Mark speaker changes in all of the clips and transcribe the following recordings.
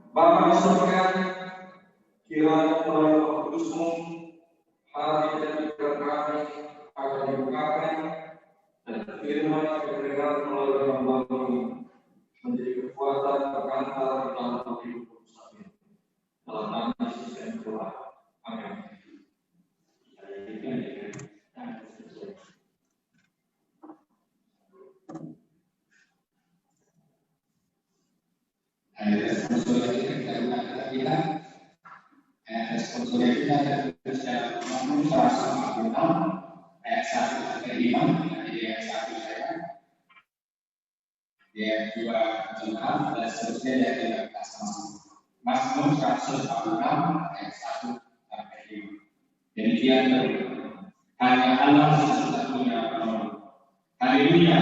Speaker 1: Bapa di surga, kiranya melalui Kudus-Mu hati dan pikiran kami akan dibukakan dan firman yang terdengar melalui hamba-Mu ini menjadi kekuatan perkara dalam hidup kami. Dalam nama Yesus yang Tuhan. Amin.
Speaker 2: Responsornya kita ada secara umum 146 ayat 1 sampai 5, jadi ayat 1 saya, ayat 2 tentang dan seterusnya dari 13 Mazmur 146 ayat 1 sampai 5. Demikian hanya Allah satu-satunya penolong. Haleluya,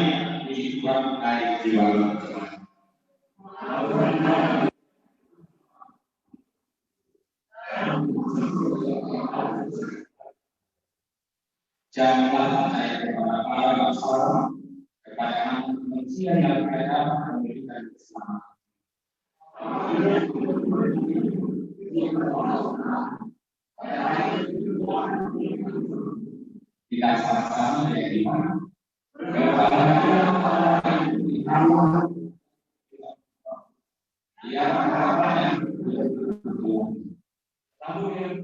Speaker 2: puji Tuhan, hai jiwa Tuhan. Janganlah percaya kepada para bangsa, kepada manusia yang mereka memberikan keselamatan. Kita sama-sama dari mana? Dia harapannya lalu yang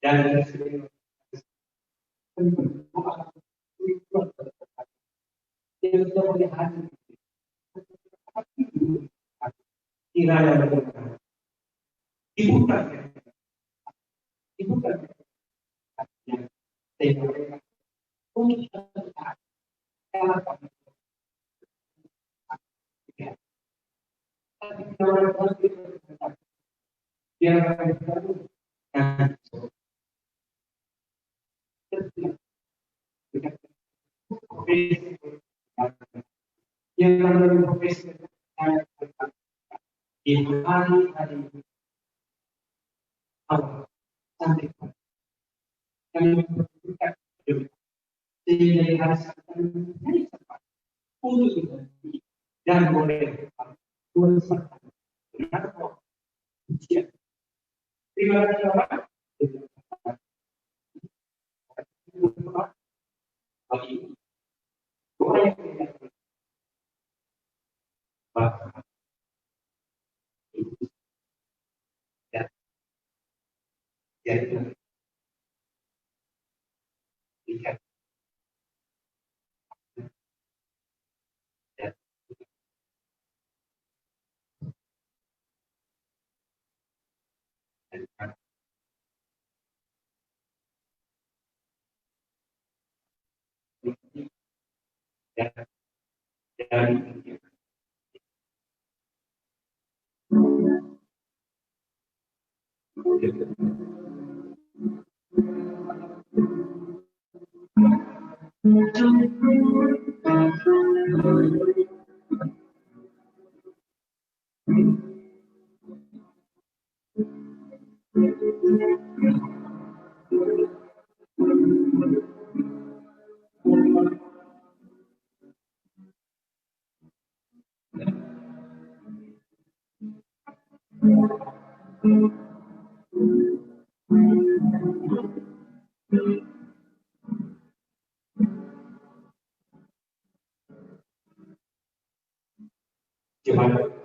Speaker 3: dan hari-hari awal sampai kami membutuhkan sehingga dirasakan hari cepat untuk berhenti dan boleh bersama dengan ujian. Terima kasih Bapak. Bagi doa yang tidak Bapak dan jadi lihat dan dari gimana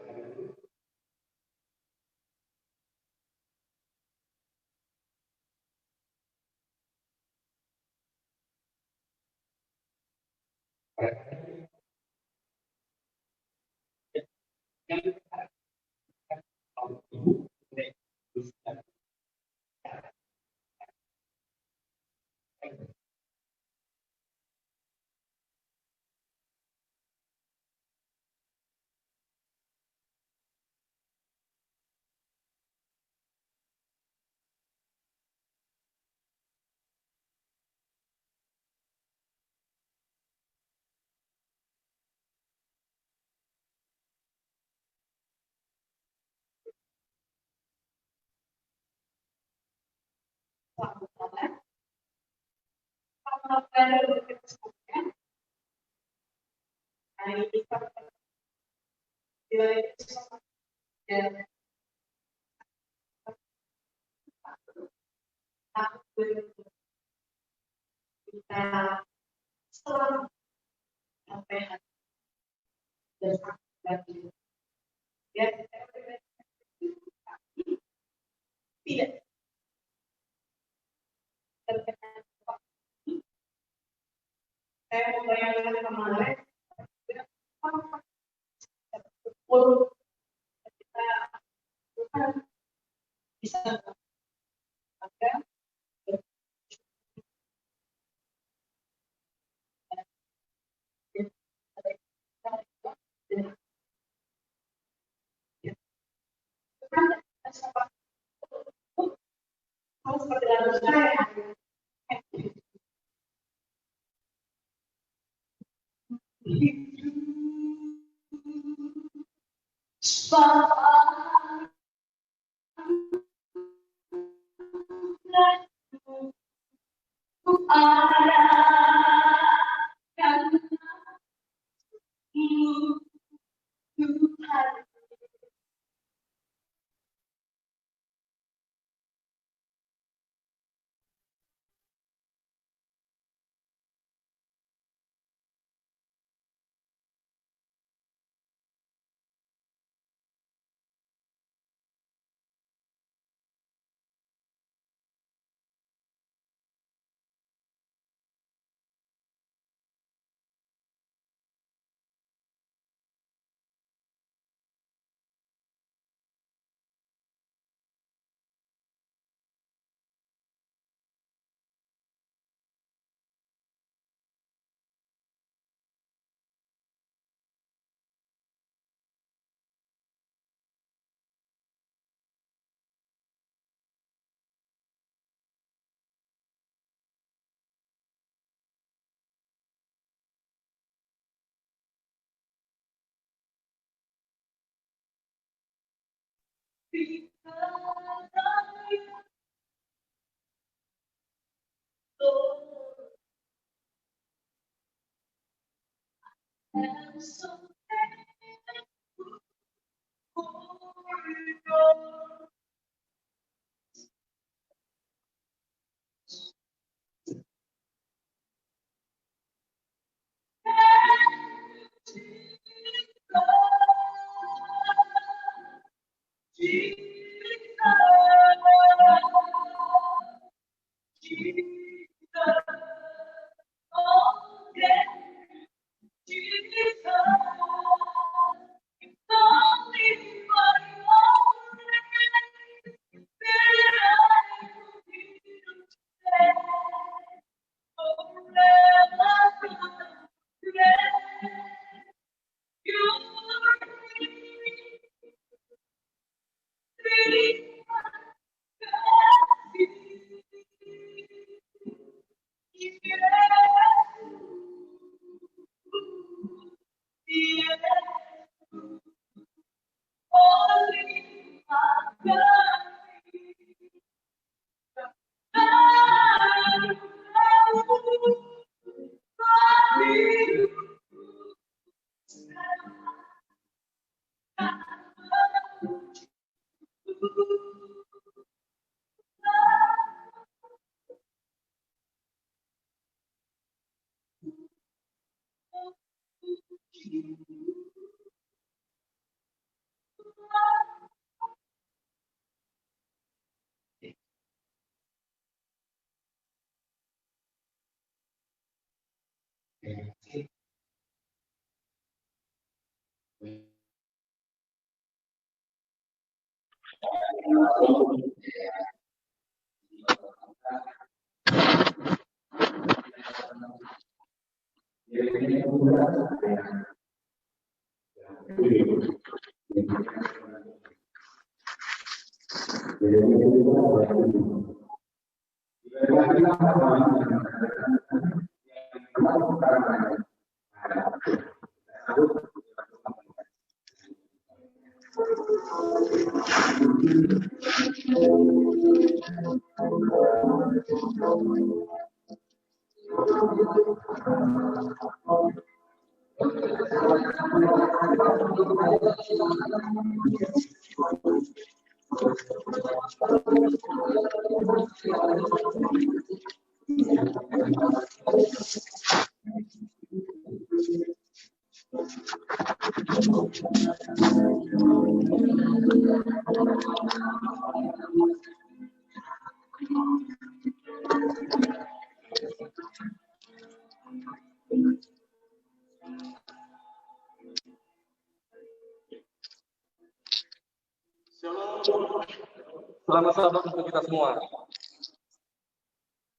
Speaker 1: Selamat sahabat untuk kita semua.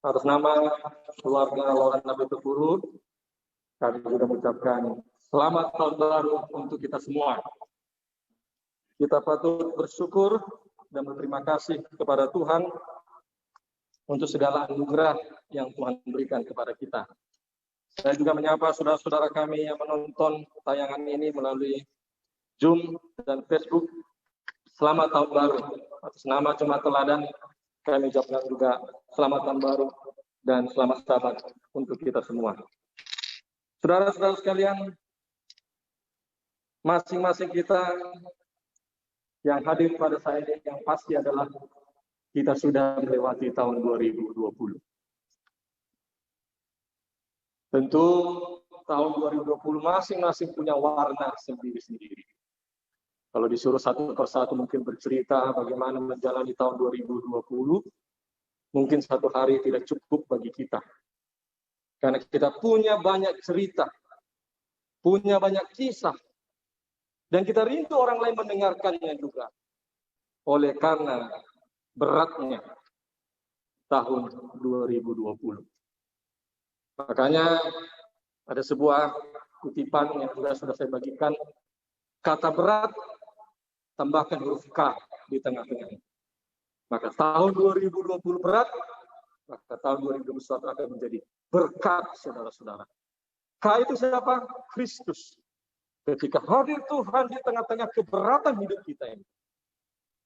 Speaker 1: Atas nama keluarga Lorana Nabi Teguru, kami juga mengucapkan selamat tahun baru untuk kita semua. Kita patut bersyukur dan berterima kasih kepada Tuhan untuk segala anugerah yang Tuhan berikan kepada kita. Saya juga menyapa saudara-saudara kami yang menonton tayangan ini melalui Zoom dan Facebook. Selamat tahun baru. Atas nama Jemaat Teladan, kami ucapkan juga selamat tahun baru dan selamat Sabat untuk kita semua. Saudara-saudara sekalian, masing-masing kita yang hadir pada saat ini yang pasti adalah kita sudah melewati tahun 2020. Tentu tahun 2020 masing-masing punya warna sendiri-sendiri. Kalau disuruh satu persatu mungkin bercerita bagaimana menjalani tahun 2020, mungkin satu hari tidak cukup bagi kita. Karena kita punya banyak cerita, punya banyak kisah, dan kita rindu orang lain mendengarkannya juga. Oleh karena beratnya tahun 2020. Makanya ada sebuah kutipan yang juga sudah saya bagikan, kata berat tambahkan huruf K di tengah-tengah. Maka tahun 2020 berat, maka tahun 2021 akan menjadi berkat, saudara-saudara. K itu siapa? Kristus. Ketika hadir Tuhan di tengah-tengah keberatan hidup kita ini,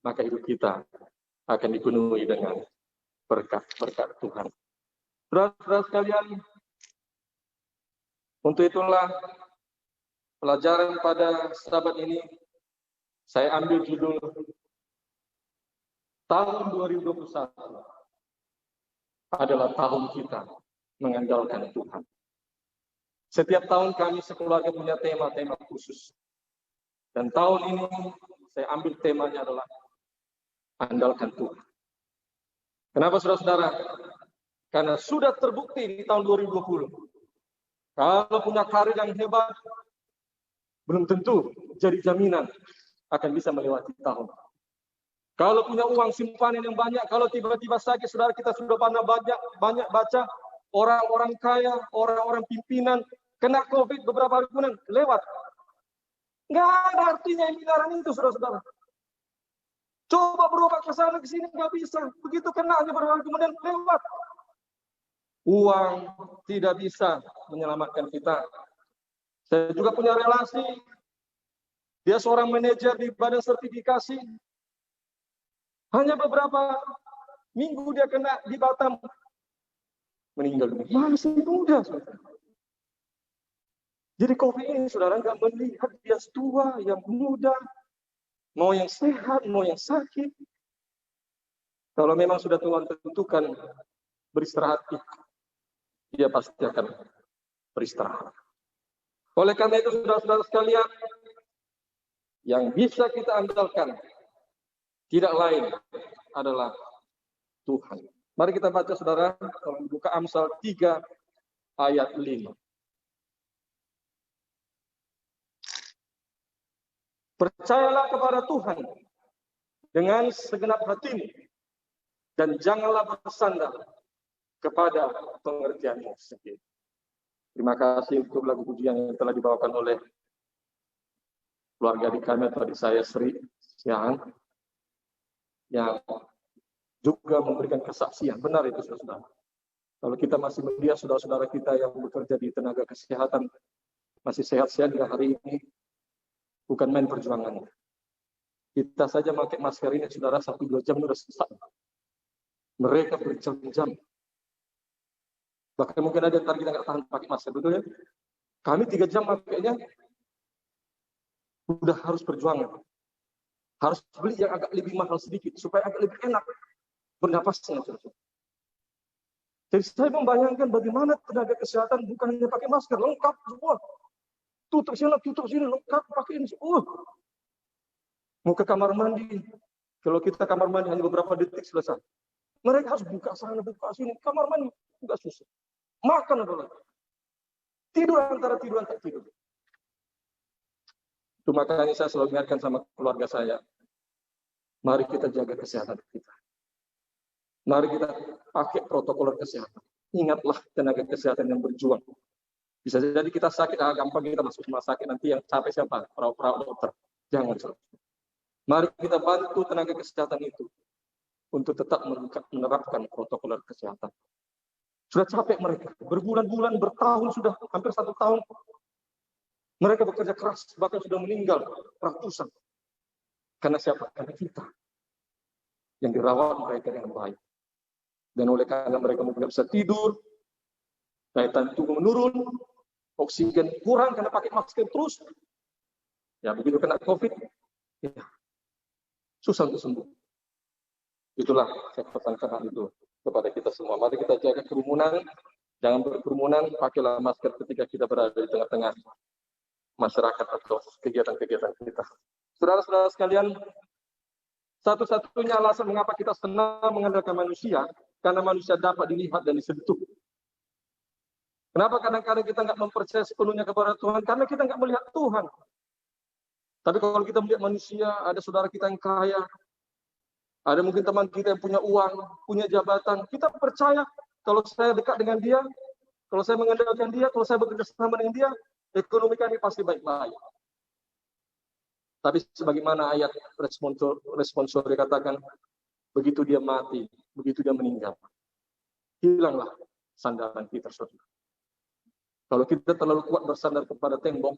Speaker 1: maka hidup kita akan dipenuhi dengan berkat-berkat Tuhan. Saudara-saudara sekalian, untuk itulah pelajaran pada Sabat ini saya ambil judul tahun 2021 adalah tahun kita mengandalkan Tuhan. Setiap tahun kami sekeluarga punya tema-tema khusus. Dan tahun ini saya ambil temanya adalah andalkan Tuhan. Kenapa saudara-saudara? Karena sudah terbukti di tahun 2020. Kalau punya karir yang hebat, belum tentu jadi jaminan akan bisa melewati tahun. Kalau punya uang simpanan yang banyak, kalau tiba-tiba sakit, saudara kita sudah pernah banyak baca orang-orang kaya, orang-orang pimpinan kena COVID beberapa hari kemudian lewat. Nggak ada artinya miliaran itu, saudara-saudara. Coba berobat ke sana ke sini nggak bisa. Begitu kena hanya beberapa hari kemudian lewat. Uang tidak bisa menyelamatkan kita. Saya juga punya relasi. Dia seorang manajer di badan sertifikasi. Hanya beberapa minggu dia kena di Batam. Meninggal dunia. Masih muda. Saudara. Jadi COVID ini saudara nggak melihat dia tua, yang muda. Mau yang sehat, mau yang sakit. Kalau memang sudah Tuhan tentukan beristirahat, dia pasti akan beristirahat. Oleh karena itu, saudara-saudara sekalian, yang bisa kita andalkan tidak lain adalah Tuhan. Mari kita baca, saudara, kalau buka Amsal 3 ayat 5. Percayalah kepada Tuhan dengan segenap hatimu dan janganlah bersandar kepada pengertianmu sendiri. Terima kasih untuk lagu pujian yang telah dibawakan oleh keluarga di kami atau di saya Sri Siang yang juga memberikan kesaksian. Benar itu, saudara. Kalau kita masih melihat saudara-saudara kita yang bekerja di tenaga kesehatan masih sehat-sehat hingga hari ini, bukan main perjuangannya. Kita saja pakai masker ini, saudara, 1-2 jam sudah sesak. Mereka berjam-jam. Bahkan mungkin ada yang kita nggak tahan pakai masker, betul ya? Kami 3 jam pakainya, udah harus perjuangan. Harus beli yang agak lebih mahal sedikit, supaya agak lebih enak bernapasnya. Jadi saya membayangkan bagaimana tenaga kesehatan bukan hanya pakai masker, lengkap semua. Tutup sini, lengkap pakai ini. Mau ke kamar mandi. Kalau kita kamar mandi hanya beberapa detik selesai. Mereka harus buka sana, buka sini. Kamar mandi juga susah. Makan apa lagi? Tidur antara tidur tak tidur. Itu makanya saya selalu ingatkan sama keluarga saya. Mari kita jaga kesehatan kita. Mari kita pakai protokol kesehatan. Ingatlah tenaga kesehatan yang berjuang. Bisa jadi kita sakit, gampang kita masuk rumah sakit, nanti yang capek siapa? Perawat dokter. Jangan. Mari kita bantu tenaga kesehatan itu untuk tetap menerapkan protokol kesehatan. Sudah capek mereka, berbulan-bulan, bertahun, sudah hampir 1 tahun. Mereka bekerja keras, bahkan sudah meninggal ratusan. Karena siapa? Karena kita yang dirawat mereka dengan baik. Dan oleh karena mereka mungkin tidak bisa tidur, daya tahan tubuh menurun, oksigen kurang karena pakai masker terus. Ya begitu kena COVID, ya susah untuk sembuh. Itulah saya pesankan hal itu kepada kita semua. Mari kita jaga kerumunan, jangan berkerumunan, pakailah masker ketika kita berada di tengah-tengah masyarakat atau kegiatan-kegiatan kita. Saudara-saudara sekalian, satu-satunya alasan mengapa kita senang mengandalkan manusia, karena manusia dapat dilihat dan disentuh. Kenapa kadang-kadang kita nggak mempercayai sepenuhnya kepada Tuhan? Karena kita nggak melihat Tuhan. Tapi kalau kita melihat manusia, ada saudara kita yang kaya, ada mungkin teman kita yang punya uang, punya jabatan, kita percaya kalau saya dekat dengan dia, kalau saya mengandalkan dia, kalau saya bekerja sama dengan dia, ekonomi kami pasti baik-baik. Tapi sebagaimana ayat responsor dikatakan, begitu dia mati, begitu dia meninggal, hilanglah sandaran kita, saudara. Kalau kita terlalu kuat bersandar kepada tembok,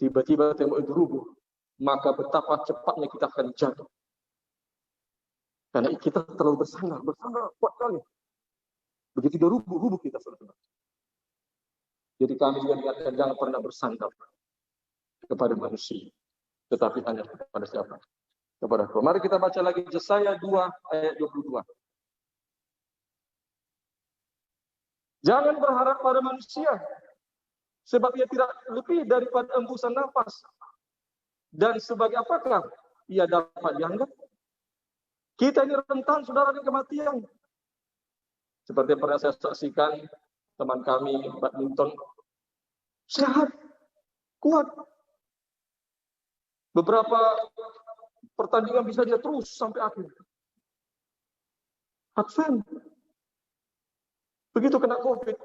Speaker 1: tiba-tiba tembok itu rubuh, maka betapa cepatnya kita akan jatuh.
Speaker 4: Karena kita terlalu bersandar kuat kali. Begitu dia rubuh kita, saudara. Jadi kami juga ingatkan jangan pernah bersandar kepada manusia, tetapi hanya kepada siapa? Kepada Tuhan. Mari kita baca lagi Yesaya 2 ayat 22. Jangan berharap pada manusia, sebab ia tidak lebih daripada embusan nafas. Dan sebagai apakah ia dapat dianggap? Kita ini rentan, saudara, dengan kematian. Seperti yang pernah saya saksikan, teman kami badminton sehat, kuat. Beberapa pertandingan bisa dia terus sampai akhir. Advent. Begitu kena COVID,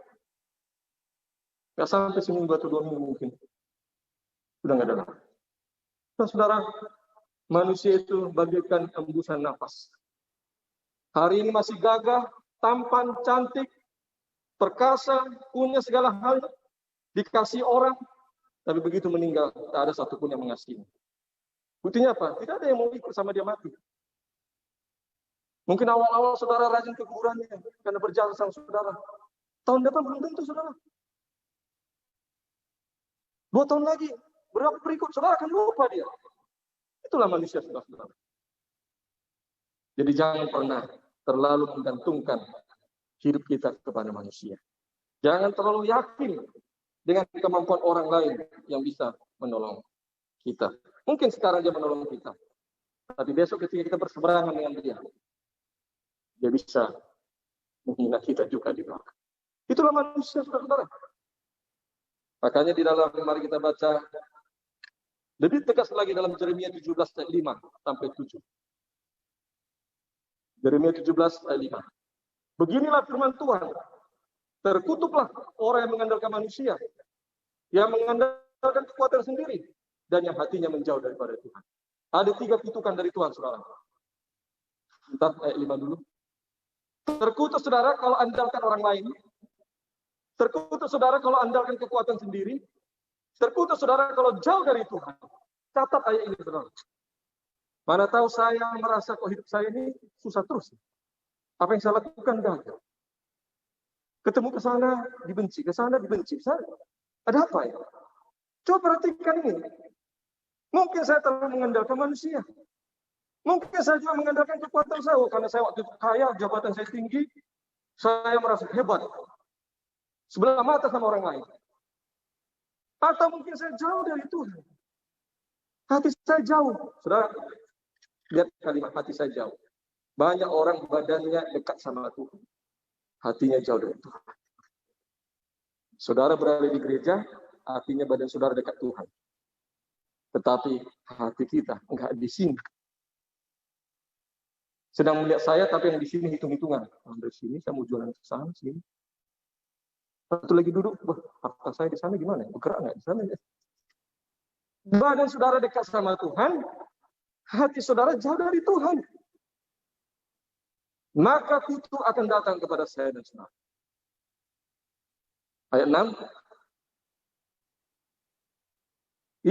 Speaker 4: nggak sampai seminggu atau 2 minggu mungkin. Sudah nggak ada lagi. Nah, saudara, manusia itu bagaikan embusan nafas. Hari ini masih gagah, tampan, cantik, perkasa, punya segala hal, dikasih orang, tapi begitu meninggal, tak ada satupun yang mengasihi. Buktinya apa? Tidak ada yang mau ikut sama dia mati. Mungkin awal-awal saudara rajin ke kuburannya karena berjalan sama saudara. Tahun depan belum tentu, saudara. 2 tahun lagi, berapa berikut, saudara akan lupa dia. Itulah manusia, saudara. Jadi jangan pernah terlalu menggantungkan hidup kita kepada manusia. Jangan terlalu yakin dengan kemampuan orang lain yang bisa menolong kita. Mungkin sekarang dia menolong kita, tapi besok ketika kita berseberangan dengan dia bisa menghina kita juga di belakang. Itulah manusia, saudara-saudara. Makanya di dalam, mari kita baca lebih tegas lagi dalam Yeremia 17 ayat 5 sampai 7. Yeremia 17 ayat 5. Beginilah firman Tuhan. Terkutuklah orang yang mengandalkan manusia, yang mengandalkan kekuatan sendiri, dan yang hatinya menjauh daripada Tuhan. Ada 3 kutukan dari Tuhan, saudara. Bentar, ayat 5 dulu. Terkutuk, saudara, kalau andalkan orang lain. Terkutuk, saudara, kalau andalkan kekuatan sendiri. Terkutuk, saudara, kalau jauh dari Tuhan. Catat ayat ini, saudara. Mana tahu saya merasa kok hidup saya ini susah terus. Apa yang saya lakukan gagal. Ketemu ke sana dibenci, ke sana dibenci. Ada apa ya? Coba perhatikan ini. Mungkin saya terlalu mengandalkan manusia. Mungkin saya juga mengandalkan kekuatan saya. Karena saya waktu itu kaya, jabatan saya tinggi. Saya merasa hebat. Sebelah mata sama orang lain. Atau mungkin saya jauh dari Tuhan. Hati saya jauh. Saudara, lihat kalimat hati saya jauh. Banyak orang badannya dekat sama Tuhan. Hatinya jauh dari Tuhan. Saudara berada di gereja, artinya badan saudara dekat Tuhan. Tetapi hati kita enggak di sini. Sedang melihat saya, tapi yang di sini hitung-hitungan. Dari sini saya mau jualan ke sana, sini. Satu lagi duduk, harta saya di sana gimana? Bergerak nggak di sana? Badan saudara dekat sama Tuhan, hati saudara jauh dari Tuhan. Maka kutuk akan datang kepada saya dan saudara. Ayat 6.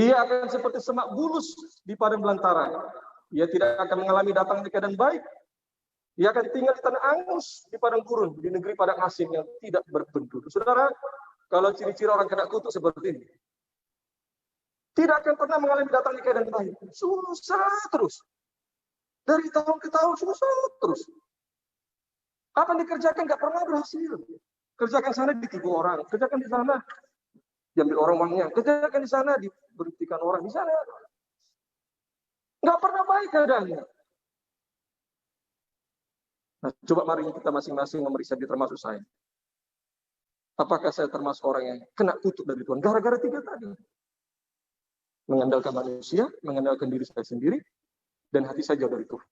Speaker 4: Ia akan seperti semak bulus di padang belantara. Ia tidak akan mengalami datang di keadaan baik. Ia akan tinggal di tanah angus, di padang gurun, di negeri padang asing yang tidak berpenduduk. Saudara, kalau ciri-ciri orang kena kutuk seperti ini. Tidak akan pernah mengalami datang di keadaan baik. Susah terus. Dari tahun ke tahun susah terus. Apa yang dikerjakan nggak pernah berhasil. Kerjakan sana ditipu orang. Kerjakan di sana diambil orang uangnya. Kerjakan di sana diberhentikan orang di sana. Nggak pernah baik keadaannya. Nah, coba mari kita masing-masing memeriksa diri termasuk saya. Apakah saya termasuk orang yang kena kutuk dari Tuhan? Gara-gara 3 tadi. Mengandalkan manusia, mengandalkan diri saya sendiri, dan hati saya jauh dari Tuhan.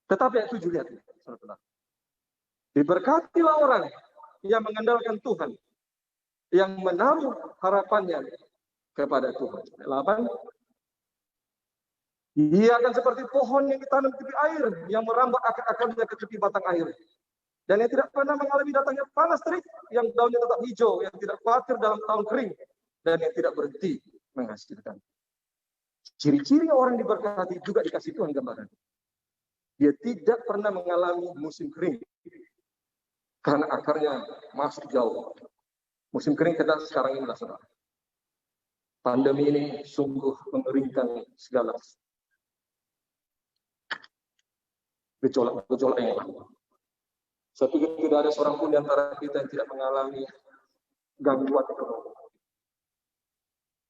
Speaker 4: Tetapi yang 7 lihat. Diberkatilah orang yang mengandalkan Tuhan, yang menaruh harapannya kepada Tuhan. 8. Dia akan seperti pohon yang ditanam di tepi air, yang merambat akar-akarnya ke tepi batang air. Dan yang tidak pernah mengalami datangnya panas terik, yang daunnya tetap hijau, yang tidak khawatir dalam tahun kering, dan yang tidak berhenti menghasilkan. Ciri-ciri orang diberkati juga dikasih Tuhan gambaran. Dia tidak pernah mengalami musim kering karena akarnya masuk jauh. Musim kering kita sekarang ini, saudara. Pandemi ini sungguh mengeringkan segala gejolak yang lain. Saya pikir tidak ada seorang pun di antara kita yang tidak mengalami gangguan ekonomi.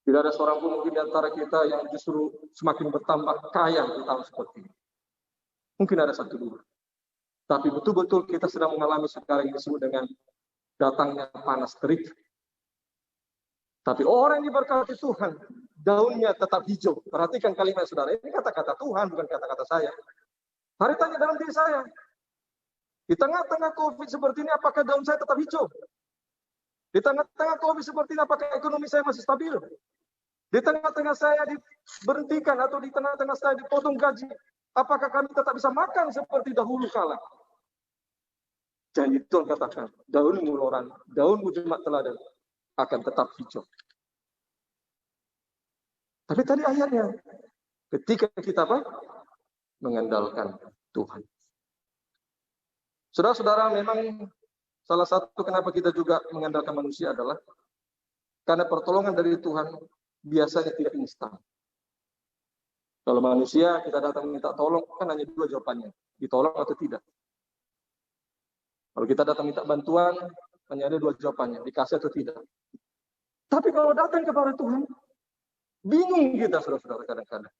Speaker 4: Tidak ada seorang pun mungkin di antara kita yang justru semakin bertambah kaya di tahun seperti ini. Mungkin ada satu dua. Tapi betul-betul kita sedang mengalami sekarang yang disebut dengan datangnya panas terik. Tapi orang yang diberkati Tuhan, daunnya tetap hijau. Perhatikan kalimat saudara, ini kata-kata Tuhan, bukan kata-kata saya. Mari tanya dalam diri saya. Di tengah-tengah COVID seperti ini, apakah daun saya tetap hijau? Di tengah-tengah COVID seperti ini, apakah ekonomi saya masih stabil? Di tengah-tengah saya diberhentikan atau di tengah-tengah saya dipotong gaji, apakah kami tetap bisa makan seperti dahulu kala? Janji Tuhan katakan, daun muluran, daun mujmat teladan akan tetap hijau. Tapi tadi ayatnya, ketika kita mengandalkan Tuhan. Saudara-saudara, memang salah satu kenapa kita juga mengandalkan manusia adalah karena pertolongan dari Tuhan biasanya tidak instan. Kalau manusia kita datang minta tolong, kan hanya dua jawabannya, ditolong atau tidak. Kalau kita datang minta bantuan, hanya ada dua jawabannya, dikasih atau tidak. Tapi kalau datang kepada Tuhan, bingung kita saudara-saudara kadang-kadang.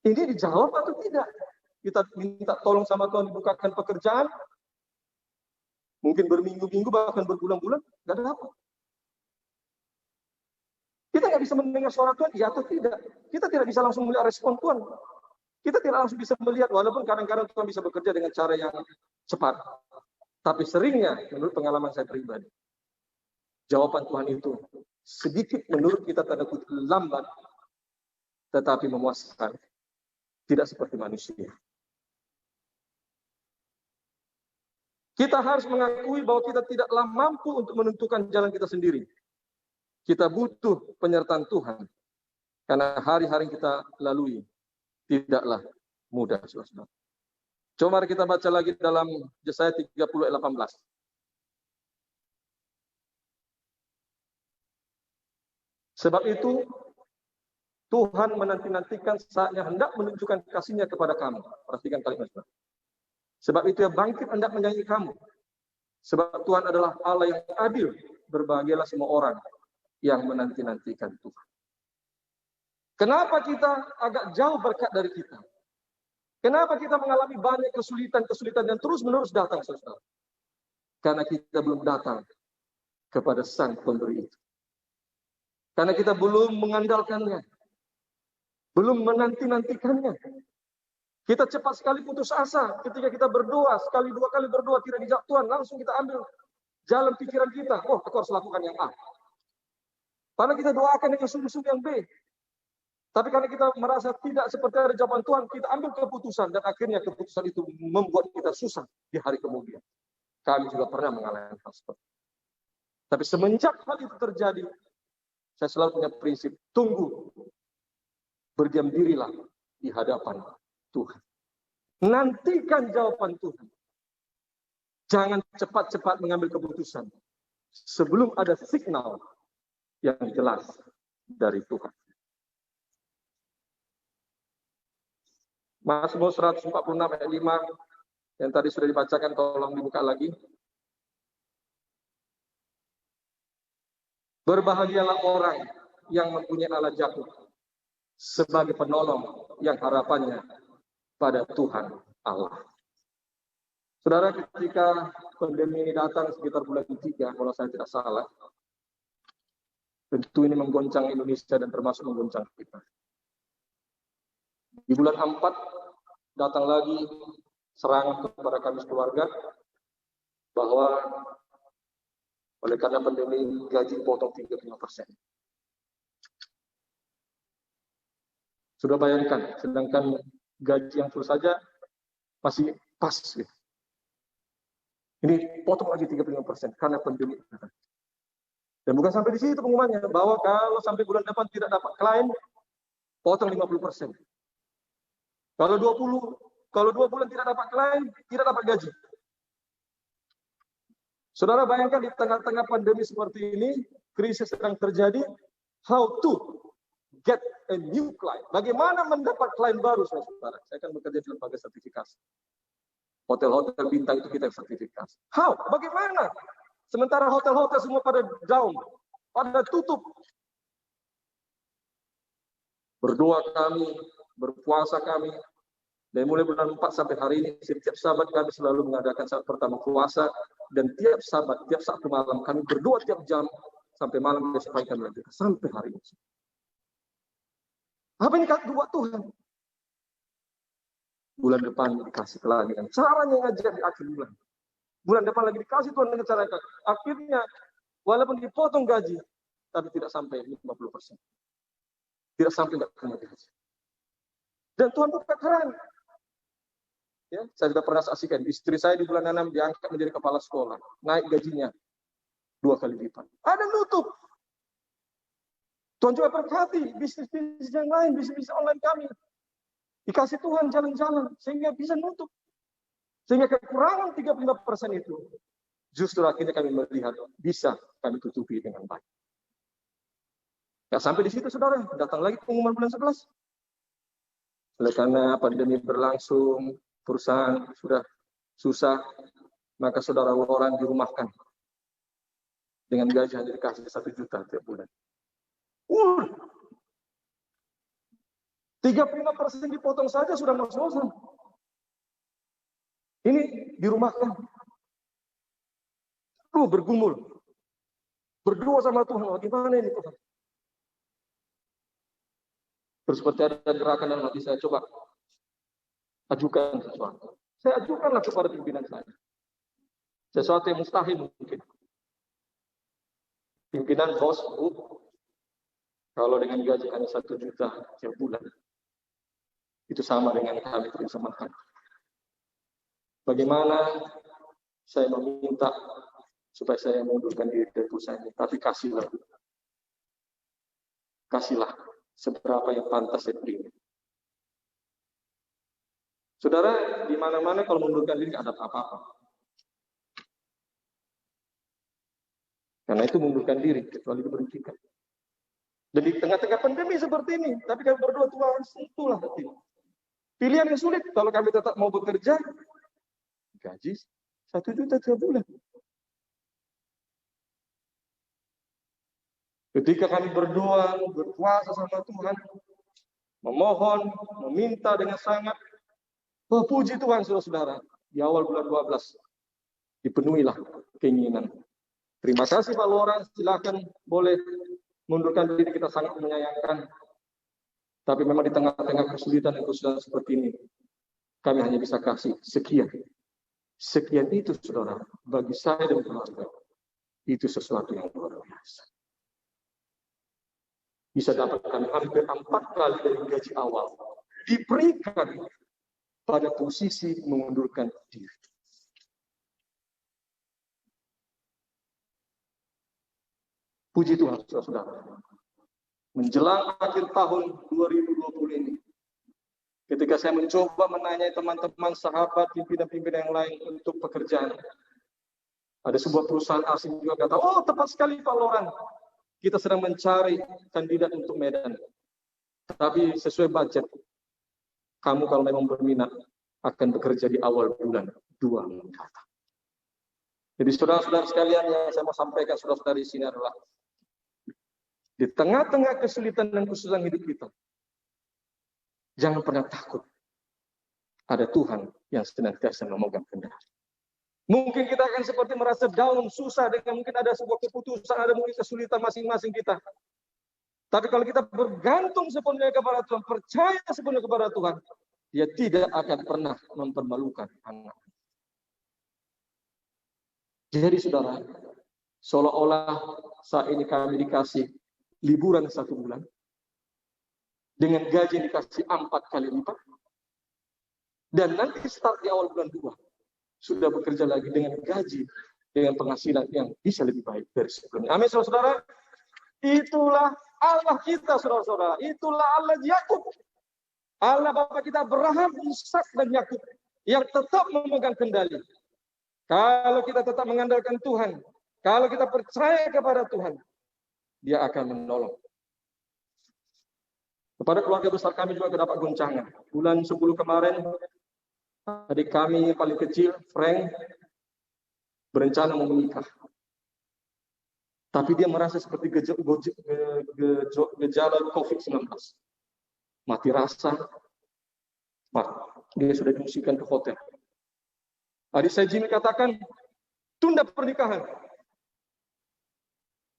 Speaker 4: Ini dijawab atau tidak? Kita minta tolong sama Tuhan dibukakan pekerjaan, mungkin berminggu-minggu bahkan berbulan-bulan, nggak ada apa. Kita nggak bisa mendengar suara Tuhan, iya atau tidak. Kita tidak bisa langsung melihat respon Tuhan. Kita tidak langsung bisa melihat, walaupun kadang-kadang Tuhan bisa bekerja dengan cara yang cepat. Tapi seringnya, menurut pengalaman saya pribadi, jawaban Tuhan itu sedikit menurut kita tanda kutip lambat, tetapi memuaskan. Tidak seperti manusia. Kita harus mengakui bahwa kita tidaklah mampu untuk menentukan jalan kita sendiri. Kita butuh penyertaan Tuhan. Karena hari-hari yang kita lalui tidaklah mudah. Saudara. Coba mari kita baca lagi dalam Yesaya 30 ayat 18. Sebab itu, Tuhan menanti-nantikan saatnya hendak menunjukkan kasih-Nya kepada kamu. Perhatikan kalimat itu. Sebab itu Ia bangkit hendak menyayangi kamu. Sebab Tuhan adalah Allah yang adil. Berbahagialah semua orang yang menanti-nantikan Tuhan. Kenapa kita agak jauh berkat dari kita? Kenapa kita mengalami banyak kesulitan-kesulitan yang terus-menerus datang, saudara? Karena kita belum datang kepada Sang Pemberi itu. Karena kita belum mengandalkannya. Belum menanti-nantikannya. Kita cepat sekali putus asa ketika kita berdoa, sekali dua kali berdoa tidak dijawab Tuhan, langsung kita ambil jalan pikiran kita. Oh, aku harus lakukan yang A. Karena kita doakan dengan sungguh-sungguh yang B. Tapi karena kita merasa tidak seperti ada jawaban Tuhan, kita ambil keputusan dan akhirnya keputusan itu membuat kita susah di hari kemudian. Kami juga pernah mengalami hal seperti itu. Tapi semenjak hal itu terjadi, saya selalu punya prinsip, tunggu. Berdiam dirilah di hadapan Tuhan. Nantikan jawaban Tuhan. Jangan cepat-cepat mengambil keputusan sebelum ada signal yang jelas dari Tuhan. Mazmur 146 ayat 5 yang tadi sudah dibacakan, tolong dibuka lagi. Berbahagialah orang yang mempunyai Allah Yakub sebagai penolong yang harapannya pada Tuhan Allah. Saudara, ketika pandemi ini datang sekitar bulan 3, kalau saya tidak salah, tentu ini menggoncang Indonesia dan termasuk menggoncang kita. Di bulan 4 datang lagi serangan kepada kami keluarga bahwa oleh karena pandemi gaji potong 35%. Sudah bayangkan, sedangkan gaji yang full saja masih pas. Gitu. Ini potong lagi 35% karena pandemi. Dan bukan sampai di situ pengumumannya, bahwa kalau sampai bulan depan tidak dapat klien, potong 50%. Kalau 20 Kalau 2 bulan tidak dapat klien, tidak dapat gaji. Saudara bayangkan di tengah-tengah pandemi seperti ini, krisis sedang terjadi, how to get a new client. Bagaimana mendapat klien baru, saudara? Saya akan bekerja di lembaga sertifikasi. Hotel-hotel bintang itu kita sertifikasi. How? Bagaimana? Sementara hotel-hotel semua pada down, pada tutup. Berdoa kami, berpuasa kami, dan mulai bulan 4 sampai hari ini, setiap sahabat kami selalu mengadakan saat pertama puasa, dan tiap sahabat, tiap Sabtu malam, kami berdoa tiap jam, sampai malam besok pagi kami lanjutkan, sampai hari ini. Apa yang buat Tuhan? Bulan depan dikasih lagi dengan caranya ngajar di akhir bulan. Bulan depan lagi dikasih Tuhan dengan cara akhirnya, walaupun dipotong gaji, tapi tidak sampai 50%. Tidak sampai tidak punya gaji. Dan Tuhan bukan keren. Ya, saya sudah pernah saksikan istri saya di bulan 6 diangkat menjadi kepala sekolah, naik gajinya 2 kali lipat. Ada nutup. Tuhan juga berkati bisnis-bisnis yang lain, bisnis online kami. Dikasih Tuhan jalan-jalan sehingga bisa nutup. Sehingga kekurangan 35% itu justru akhirnya kami melihat bisa kami tutupi dengan baik. Ya, sampai di situ saudara, datang lagi pengumuman bulan 11. Oleh karena pandemi berlangsung, perusahaan sudah susah, maka saudara orang dirumahkan. Dengan gaji hanya dikasih 1 juta tiap bulan. 35% dipotong saja sudah ngos-ngosan. Ini dirumahkan. Bergumul. Berdoa sama Tuhan, bagaimana ini Tuhan? Terus seperti ada gerakan dalam hati saya, coba ajukan sesuatu. Saya ajukanlah kepada pimpinan saya. Sesuatu yang mustahil mungkin. Pimpinan bos, kalau dengan gaji hanya 1 juta tiap bulan, itu sama dengan kami tidak bisa makan. Bagaimana saya meminta supaya saya mengundurkan diri dari perusahaan ini, tapi kasihlah seberapa yang pantas saya beri. Saudara, di mana-mana kalau mengundurkan diri tidak ada apa-apa. Karena itu mengundurkan diri, kecuali diberhentikan. Dan di tengah-tengah pandemi seperti ini, tapi kami berdoa Tuhan, sentuhlah hati. Pilihan yang sulit, kalau kami tetap mau bekerja, gaji 1 juta tiap bulan. Ketika kami berdoa, berpuasa sama Tuhan, memohon, meminta dengan sangat, puji Tuhan saudara-saudara, di awal bulan 12, dipenuhilah keinginan. Terima kasih Pak Lora, silakan boleh mundurkan diri, kita sangat menyayangkan. Tapi memang di tengah-tengah kesulitan dan kesulitan seperti ini, kami hanya bisa kasih sekian. Sekian itu saudara, bagi saya dan keluarga, itu sesuatu yang luar biasa. Bisa dapat kami hampir 4 kali dari gaji awal, diberikan pada posisi mengundurkan diri. Puji Tuhan, saudara-saudara. Menjelang akhir tahun 2020 ini, ketika saya mencoba menanyai teman-teman, sahabat, pimpinan-pimpinan yang lain untuk pekerjaan, ada sebuah perusahaan asing juga kata, tepat sekali Pak Loran, kita sedang mencari kandidat untuk Medan. Tapi sesuai budget, kamu kalau memang berminat akan bekerja di awal bulan 2 mendatang. Jadi saudara-saudara sekalian, yang saya mau sampaikan saudara-saudara di sini adalah, di tengah-tengah kesulitan dan kesusahan hidup kita, jangan pernah takut. Ada Tuhan yang senantiasa memegang kendali. Mungkin kita akan seperti merasa down, susah, dengan mungkin ada sebuah keputusan, ada mungkin kesulitan masing-masing kita. Tapi kalau kita bergantung sepenuhnya kepada Tuhan, percaya sepenuhnya kepada Tuhan, Dia tidak akan pernah mempermalukan anak. Jadi saudara, seolah-olah saat ini kami dikasih liburan 1 bulan, dengan gaji dikasih 4 kali lipat, dan nanti start di awal bulan 2, sudah bekerja lagi dengan gaji, dengan penghasilan yang bisa lebih baik dari sebelumnya. Amin, saudara-saudara. Itulah Allah kita, saudara-saudara. Itulah Allah Yakub. Allah Bapa kita Abraham, Ishak dan Yakub yang tetap memegang kendali. Kalau kita tetap mengandalkan Tuhan, kalau kita percaya kepada Tuhan, Dia akan menolong. Kepada keluarga besar kami juga terdapat goncangan. Bulan 10 kemarin, adik kami yang paling kecil, Frank, berencana mau menikah. Tapi dia merasa seperti gejala COVID-19. Mati rasa, dia sudah diungsikan ke hotel. Adik saya Jimmy katakan, tunda pernikahan.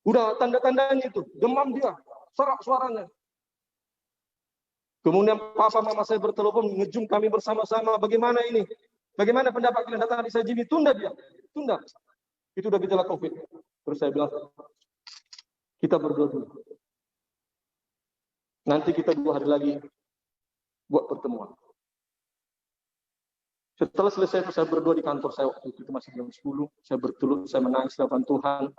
Speaker 4: Udah tanda-tandanya itu, demam dia, serak suaranya. Kemudian papa mama saya bertelepon, ngejum kami bersama-sama, bagaimana ini? Bagaimana pendapat kalian? Datang adik saya Jimmy, tunda dia, tunda. Itu udah gejala COVID. Terus saya bilang, kita berdoa dulu. Nanti kita 2 hari lagi buat pertemuan. Setelah selesai itu saya berdoa di kantor saya waktu itu masih jam 10. Saya bertelut, saya menangis di depan Tuhan.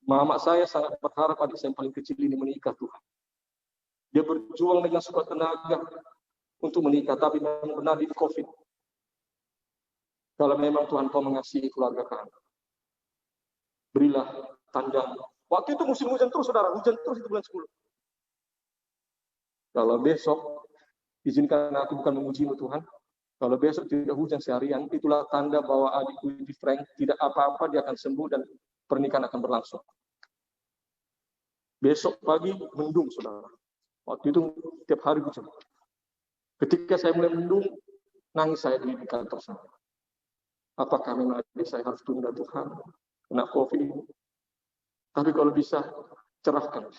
Speaker 4: Mama saya sangat berharap adik saya yang paling kecil ini menikah Tuhan. Dia berjuang dengan sekuat tenaga untuk menikah, tapi memang benar di COVID. Kalau memang Tuhan kau mengasihi keluarga kami, berilah tanda. Waktu itu musim hujan terus, saudara. Hujan terus itu bulan 10. Kalau besok, izinkan aku bukan memujimu Tuhan. Kalau besok tidak hujan seharian, itulah tanda bahwa adikku di Frank tidak apa-apa, dia akan sembuh dan pernikahan akan berlangsung. Besok pagi mendung, saudara. Waktu itu tiap hari hujan. Ketika saya mulai mendung, nangis saya di kantor saya. Apakah memang adik saya harus tunda Tuhan? Kena COVID ini. Tapi kalau bisa, cerahkan.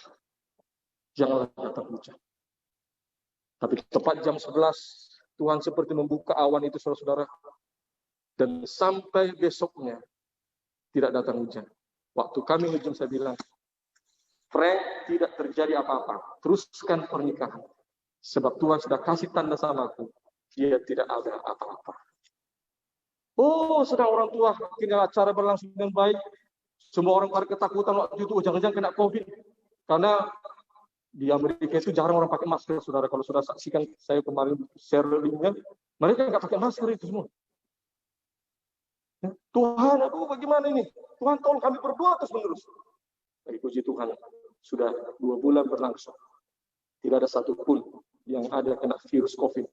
Speaker 4: Janganlah datang hujan. Tapi tepat jam 11, Tuhan seperti membuka awan itu, saudara-saudara. Dan sampai besoknya, tidak datang hujan. Waktu kami hujan, saya bilang, Frank, tidak terjadi apa-apa. Teruskan pernikahan. Sebab Tuhan sudah kasih tanda sama aku. Dia tidak ada apa-apa. Oh, sedang orang tua, akhirnya acara berlangsung dengan baik. Semua orang pada ketakutan waktu itu, jangan-jangan kena COVID. Karena di Amerika itu jarang orang pakai masker, saudara. Kalau sudah saksikan saya kemarin share linknya, mereka nggak pakai masker itu semua. Tuhan, aduh bagaimana ini? Tuhan tolong kami berdoa terus menerus. Bagi puji Tuhan, sudah 2 bulan berlangsung. Tidak ada satupun yang ada kena virus COVID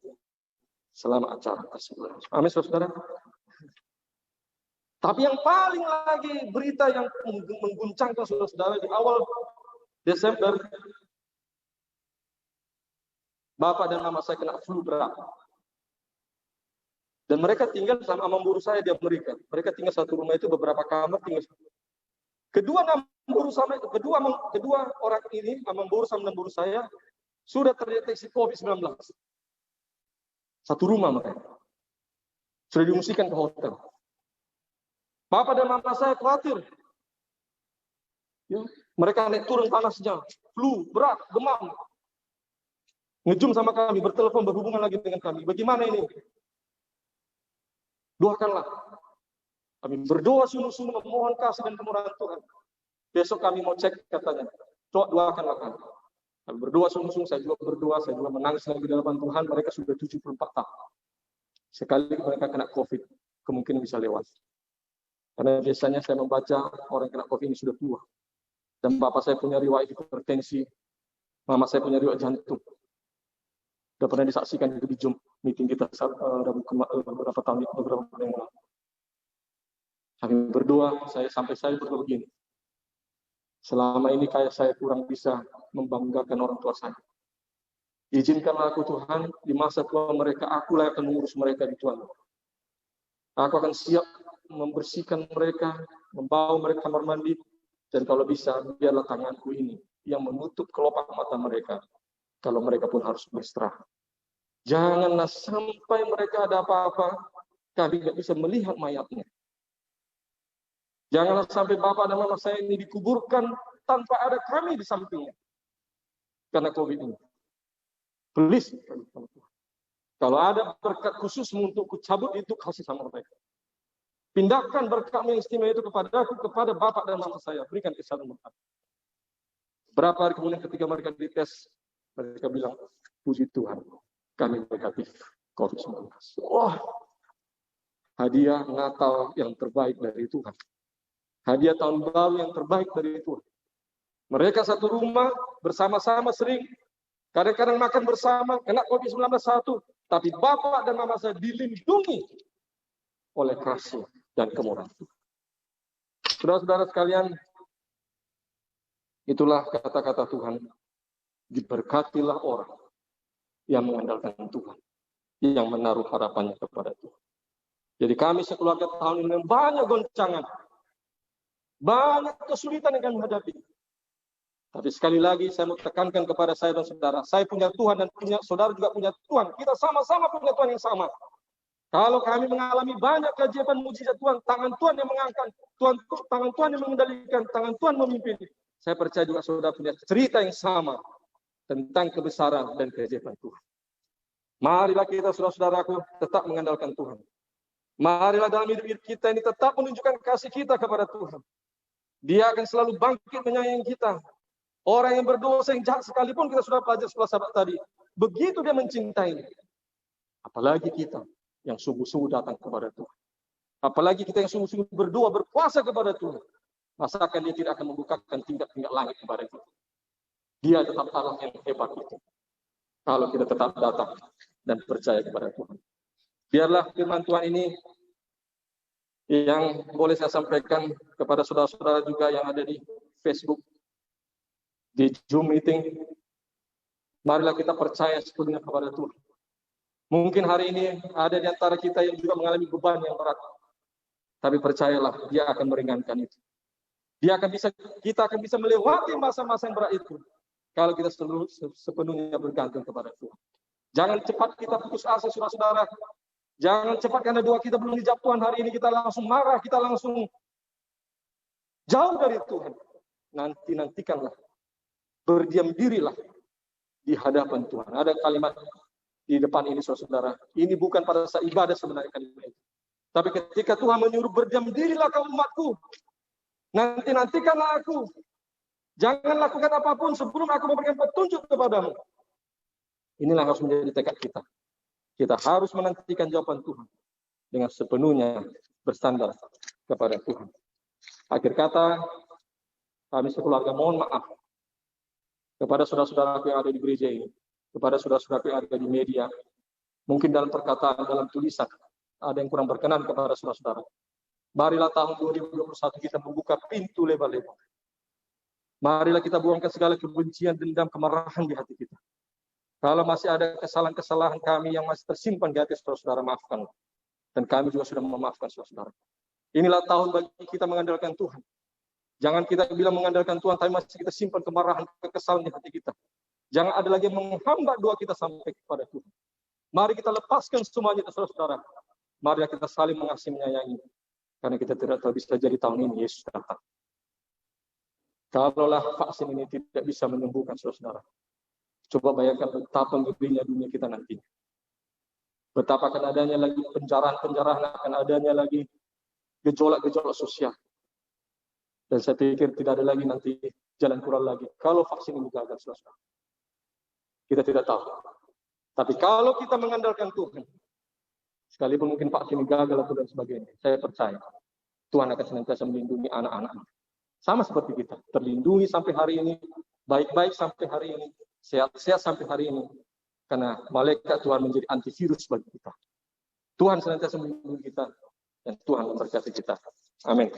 Speaker 4: selama acara tersebut. Amin, saudara. Tapi yang paling lagi berita yang mengguncangkan saudara-saudara di awal Desember, Bapak dan Mama saya kena flu berat. Dan mereka tinggal sama memburu saya di Amerika. Mereka tinggal satu rumah itu beberapa kamar tinggal. Kedua orang ini, memburu sama memburu saya, sudah terdeteksi COVID-19. Satu rumah mereka. Sudah diungsikan ke hotel. Bapak dan Mama saya khawatir. Ya, mereka naik turun panasnya, flu, berat, demam. Ngejum sama kami, bertelepon, berhubungan lagi dengan kami. Bagaimana ini? Doakanlah. Kami berdoa sungguh-sungguh memohon kasih dan kemurahan Tuhan. Besok kami mau cek katanya. Doakanlah kami. Kami berdoa sungguh-sungguh, saya juga berdoa, saya juga menangis lagi di hadapan Tuhan. Mereka sudah 74 tahun. Sekali mereka kena COVID, kemungkinan bisa lewat. Karena biasanya saya membaca orang kena COVID ini sudah tua. Dan bapak saya punya riwayat hipertensi, mama saya punya riwayat jantung. Sudah pernah disaksikan itu di Zoom meeting kita beberapa tahun yang lalu. Kami berdoa, sampai saya berdoa begini. Selama ini kayak saya kurang bisa membanggakan orang tua saya. Izinkanlah aku Tuhan, di masa tua mereka, akulah yang akan mengurus mereka di Tuhan. Aku akan siap membersihkan mereka, membawa mereka kamar mandi, dan kalau bisa, biarlah tanganku ini yang menutup kelopak mata mereka, kalau mereka pun harus beristirahat. Janganlah sampai mereka ada apa-apa, kami tidak bisa melihat mayatnya. Janganlah sampai bapak dan mama saya ini dikuburkan tanpa ada kami di sampingnya. Karena COVID ini. Please, kalau ada berkat khusus untuk kucabut itu, kasih sama mereka. Pindahkan berkat yang istimewa itu kepada aku, kepada bapak dan mama saya. Berikan kesehatan berkat. Berapa hari kemudian ketika mereka dites, mereka bilang, puji Tuhan, kami negatif COVID-19. Wah, hadiah Natal yang terbaik dari Tuhan. Hadiah tahun baru yang terbaik dari Tuhan. Mereka satu rumah, bersama-sama sering, kadang-kadang makan bersama, kena COVID-19 satu, tapi Bapak dan Mama saya dilindungi oleh kasih dan kemurahan Tuhan. Saudara-saudara sekalian, itulah kata-kata Tuhan. Diberkatilah orang yang mengandalkan Tuhan, yang menaruh harapannya kepada Tuhan. Jadi kami sekeluarga tahun ini banyak goncangan, banyak kesulitan yang kami hadapi. Tapi sekali lagi saya mau tekankan kepada saya dan saudara, saya punya Tuhan dan punya saudara juga punya Tuhan. Kita sama-sama punya Tuhan yang sama. Kalau kami mengalami banyak keajaiban mujizat Tuhan, tangan Tuhan yang mengangkat, tangan Tuhan yang mengendalikan, tangan Tuhan memimpin. Saya percaya juga saudara punya cerita yang sama tentang kebesaran dan keajaiban Tuhan. Marilah kita saudara-saudaraku tetap mengandalkan Tuhan. Marilah dalam hidup kita ini tetap menunjukkan kasih kita kepada Tuhan. Dia akan selalu bangkit menyayangi kita. Orang yang berdosa yang jahat sekalipun kita sudah pelajari setelah sahabat tadi. Begitu dia mencintai. Apalagi kita yang sungguh-sungguh datang kepada Tuhan. Apalagi kita yang sungguh-sungguh berdoa, berpuasa kepada Tuhan. Masakan dia tidak akan membukakan tingkat-tingkat langit kepada kita. Dia tetap Allah yang hebat itu. Kalau kita tetap datang dan percaya kepada Tuhan. Biarlah firman Tuhan ini yang boleh saya sampaikan kepada saudara-saudara juga yang ada di Facebook, di Zoom meeting. Marilah kita percaya sepenuhnya kepada Tuhan. Mungkin hari ini ada di antara kita yang juga mengalami beban yang berat. Tapi percayalah, dia akan meringankan itu. Kita akan bisa melewati masa-masa yang berat itu. Kalau kita sepenuhnya bergantung kepada Tuhan. Jangan cepat kita putus asa, saudara-saudara. Jangan cepat karena doa kita belum dijawab Tuhan hari ini, kita langsung marah, kita langsung jauh dari Tuhan. Nantikanlah. Berdiam dirilah di hadapan Tuhan. Ada kalimat di depan ini, saudara. Ini bukan pada saat ibadah sebenarnya kalimat itu. Tapi ketika Tuhan menyuruh berdiam dirilah kamu umatku. Nantikanlah aku. Jangan lakukan apapun sebelum aku memberikan petunjuk kepadamu. Inilah harus menjadi tekad kita. Kita harus menantikan jawaban Tuhan dengan sepenuhnya bersandar kepada Tuhan. Akhir kata, kami sekeluarga mohon maaf kepada saudara-saudara yang ada di gereja ini, kepada saudara-saudara yang ada di media, mungkin dalam perkataan, dalam tulisan, ada yang kurang berkenan kepada saudara-saudara. Marilah tahun 2021 kita membuka pintu lebar-lebar. Marilah kita buangkan segala kebencian, dendam, kemarahan di hati kita. Kalau masih ada kesalahan-kesalahan kami yang masih tersimpan di hati saudara-saudara, maafkan. Dan kami juga sudah memaafkan saudara-saudara. Inilah tahun bagi kita mengandalkan Tuhan. Jangan kita bilang mengandalkan Tuhan, tapi masih kita simpan kemarahan, kekesalan di hati kita. Jangan ada lagi yang menghambat doa kita sampai kepada Tuhan. Mari kita lepaskan semuanya ke saudara-saudara. Mari kita saling mengasihi, menyayangi. Karena kita tidak tahu bisa jadi tahun ini Yesus datang. Kalaulah vaksin ini tidak bisa menyembuhkan saudara-saudara, coba bayangkan betapa ngerinya dunia kita nanti. Betapa akan adanya lagi penjarahan, akan adanya lagi gejolak-gejolak sosial. Dan saya pikir tidak ada lagi nanti jalan keluar lagi. Kalau vaksin ini gagal, saudara. Kita tidak tahu. Tapi kalau kita mengandalkan Tuhan, sekalipun mungkin vaksin ini gagal atau dan sebagainya, saya percaya Tuhan akan senantiasa melindungi anak-anak. Sama seperti kita, terlindungi sampai hari ini, baik-baik sampai hari ini, sehat-sehat sampai hari ini. Karena malaikat Tuhan menjadi antivirus bagi kita. Tuhan senantiasa melindungi kita, dan Tuhan memberkati kita. Amin.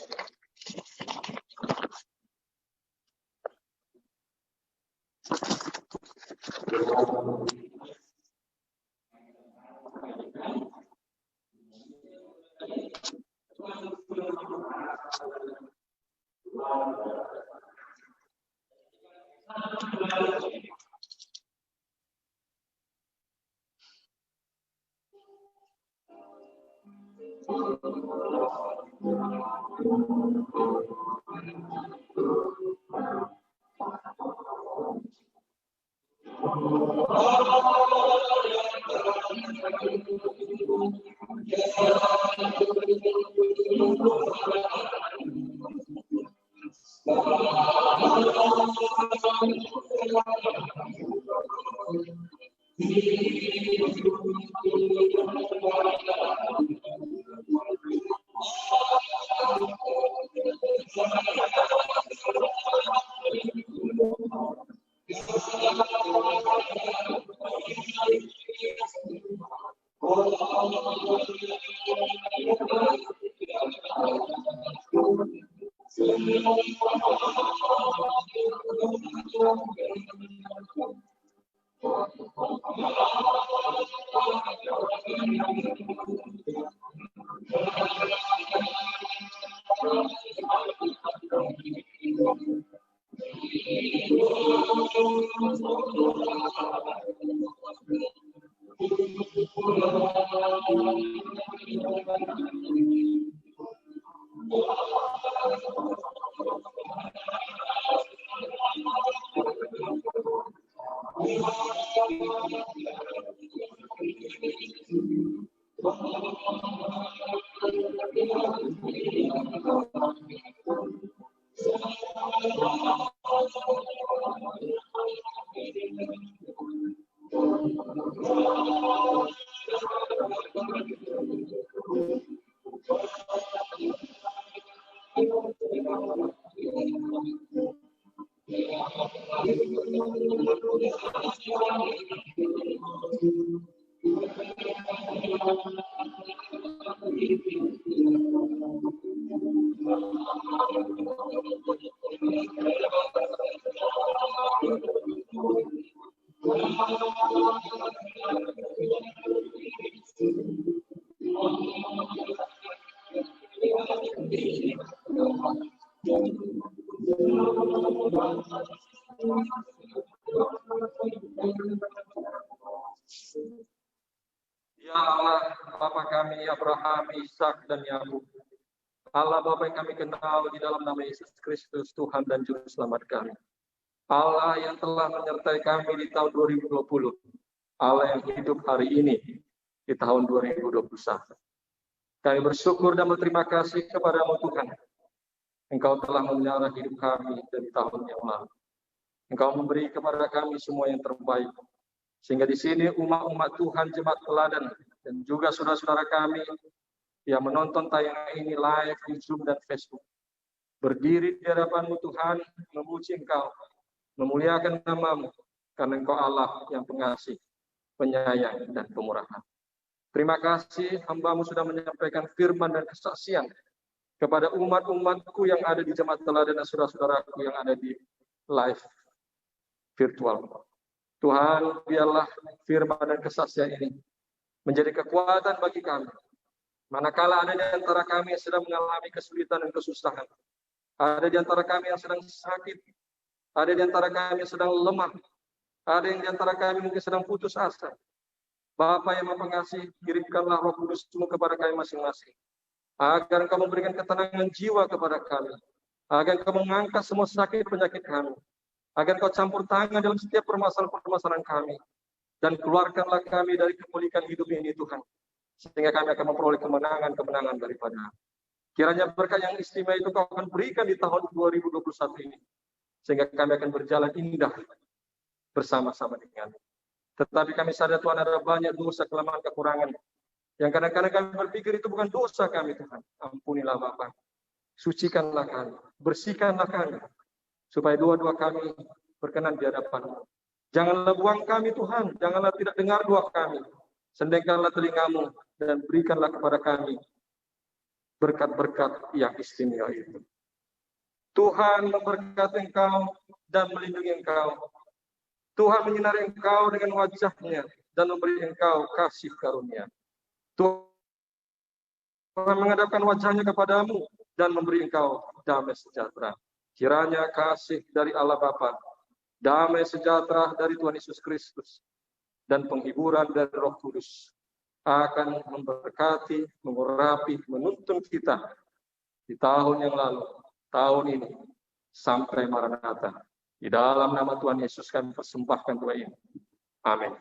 Speaker 4: Ya Allah, Bapa kami Abraham, Ishak dan Yakub. Allah Bapa yang kami kenal di dalam nama Yesus Kristus, Tuhan dan Juru Selamat kami. Allah yang telah menyertai kami di tahun 2020. Allah yang hidup hari ini di tahun 2021. Kami bersyukur dan berterima kasih kepadamu Tuhan. Engkau telah memelihara hidup kami dari tahun yang lalu. Engkau memberi kepada kami semua yang terbaik. Sehingga di sini umat-umat Tuhan, jemaat teladan, dan juga saudara-saudara kami yang menonton tayangan ini live di Zoom dan Facebook. Berdiri di hadapan-Mu Tuhan, memuji Engkau, memuliakan nama-Mu, karena Engkau Allah yang pengasih, penyayang, dan pemurahan. Terima kasih hamba-Mu sudah menyampaikan firman dan kesaksian kepada umat-umatku yang ada di jemaat teladan dan saudara-saudaraku yang ada di live virtual. Tuhan, biarlah firman dan kesaksian ini menjadi kekuatan bagi kami. Manakala ada di antara kami yang sedang mengalami kesulitan dan kesusahan, ada di antara kami yang sedang sakit, ada di antara kami yang sedang lemah, ada yang di antara kami mungkin sedang putus asa. Bapa yang Maha Pengasih, kirimkanlah Roh Kudus-Mu kepada kami masing-masing, agar Engkau memberikan ketenangan jiwa kepada kami, agar Engkau mengangkat semua sakit penyakit kami, agar Kau campur tangan dalam setiap permasalahan-permasalahan kami, dan keluarkanlah kami dari kemuliaan hidup ini Tuhan, sehingga kami akan memperoleh kemenangan-kemenangan daripada. Kiranya berkat yang istimewa itu Kau akan berikan di tahun 2021 ini, sehingga kami akan berjalan indah bersama-sama dengan. Tetapi kami sadar Tuhan ada banyak dosa, kelemahan, kekurangan, yang kadang-kadang kami berpikir itu bukan dosa kami Tuhan. Ampunilah Bapa, sucikanlah kami, bersihkanlah kami, supaya doa-doa kami berkenan di hadapan-Mu. Janganlah buang kami Tuhan, janganlah tidak dengar doa kami. Sendengkanlah telinga-Mu dan berikanlah kepada kami berkat-berkat yang istimewa itu. Tuhan memberkati Engkau dan melindungi Engkau. Tuhan menyinari Engkau dengan wajah-Nya dan memberi Engkau kasih karunia. Tuhan menghadapkan wajah-Nya kepadamu dan memberi Engkau damai sejahtera. Kiranya kasih dari Allah Bapa, damai sejahtera dari Tuhan Yesus Kristus, dan penghiburan dari Roh Kudus akan memberkati, mengurapi, menuntun kita di tahun yang lalu, tahun ini, sampai Maranatha. Di dalam nama Tuhan Yesus kami persembahkan doa ini. Amin.